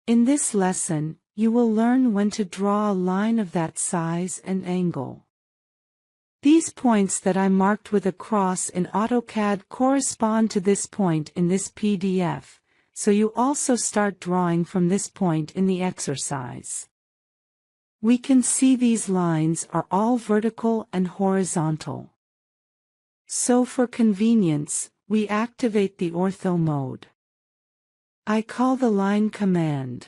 In this lesson, you will learn when to draw a line of that size and angle. These points that I marked with a cross in AutoCAD correspond to this point in this PDF, so you also start drawing from this point in the exercise. We can see these lines are all vertical and horizontal. So for convenience, we activate the ortho mode. I call the line command.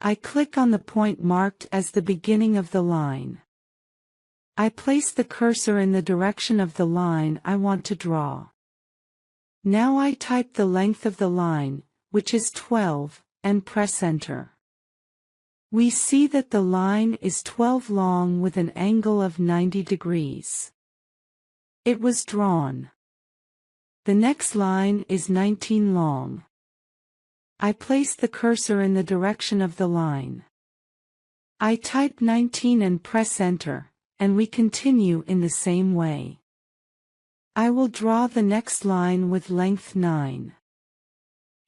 I click on the point marked as the beginning of the line. I place the cursor in the direction of the line I want to draw. Now I type the length of the line, which is 12, and press enter. We see that the line is 12 long with an angle of 90 degrees. It was drawn. The next line is 19 long. I place the cursor in the direction of the line. I type 19 and press enter, and we continue in the same way. I will draw the next line with length 9.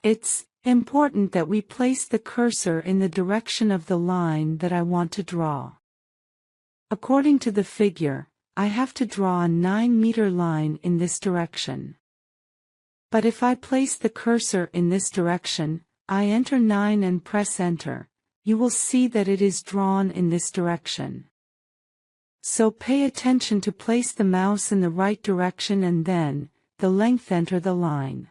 It's important that we place the cursor in the direction of the line that I want to draw. According to the figure, I have to draw a 9-meter line in this direction. But if I place the cursor in this direction, I enter 9 and press enter, you will see that it is drawn in this direction. So pay attention to place the mouse in the right direction and then, the length enter the line.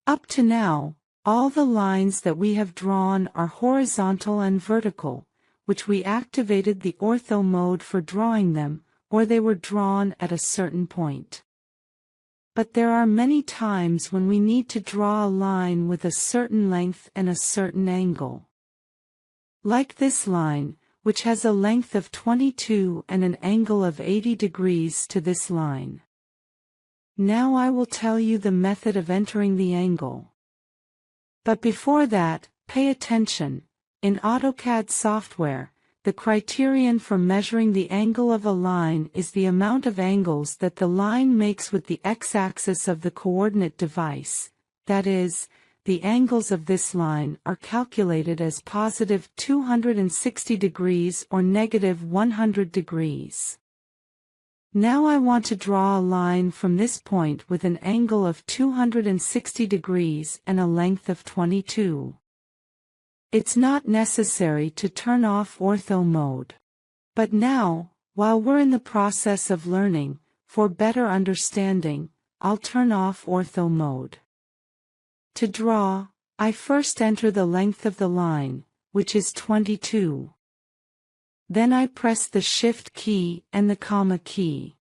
Up to now, all the lines that we have drawn are horizontal and vertical, which we activated the ortho mode for drawing them, or they were drawn at a certain point. But there are many times when we need to draw a line with a certain length and a certain angle. Like this line, which has a length of 22 and an angle of 80 degrees to this line. Now I will tell you the method of entering the angle. But before that, pay attention. In AutoCAD software, the criterion for measuring the angle of a line is the amount of angles that the line makes with the x-axis of the coordinate device. That is, the angles of this line are calculated as positive 260 degrees or negative 100 degrees. Now I want to draw a line from this point with an angle of 260 degrees and a length of 22. It's not necessary to turn off ortho mode. But now, while we're in the process of learning, for better understanding, I'll turn off ortho mode. To draw, I first enter the length of the line, which is 22. Then I press the Shift key and the comma key.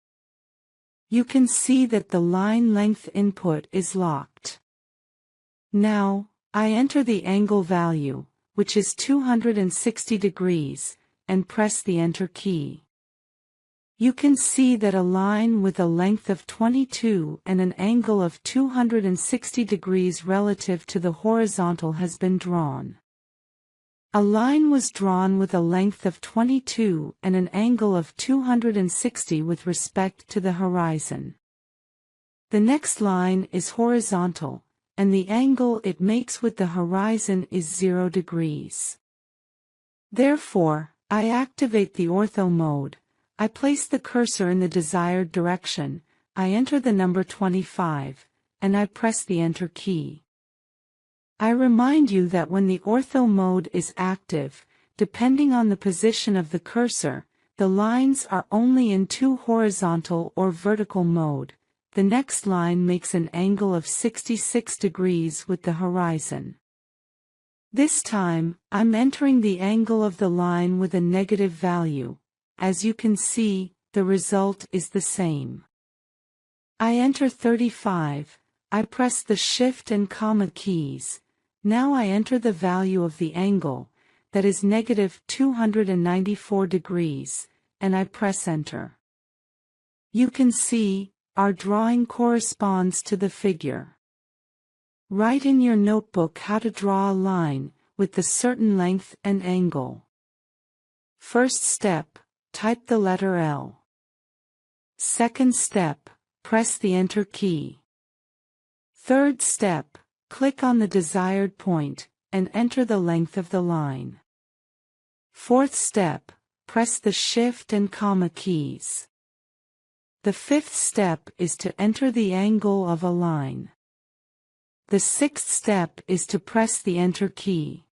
You can see that the line length input is locked. Now, I enter the angle value, which is 260 degrees, and press the Enter key. You can see that a line with a length of 22 and an angle of 260 degrees relative to the horizontal has been drawn. A line was drawn with a length of 22 and an angle of 260 with respect to the horizon. The next line is horizontal, and the angle it makes with the horizon is 0 degrees. Therefore, I activate the ortho mode, I place the cursor in the desired direction, I enter the number 25, and I press the Enter key. I remind you that when the ortho mode is active, depending on the position of the cursor, the lines are only in two horizontal or vertical mode. The next line makes an angle of 66 degrees with the horizon. This time, I'm entering the angle of the line with a negative value. As you can see, the result is the same. I enter 35, I press the Shift and comma keys. Now I enter the value of the angle, that is -294 degrees, and I press enter. You can see, our drawing corresponds to the figure. Write in your notebook how to draw a line, with the certain length and angle. First step, type the letter L. Second step, press the Enter key. Third step, click on the desired point, and enter the length of the line. Fourth step, press the Shift and comma keys. The fifth step is to enter the angle of a line. The sixth step is to press the Enter key.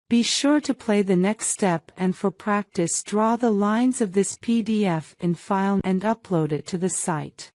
Be sure to play the next step, and for practice draw the lines of this PDF in file and upload it to the site.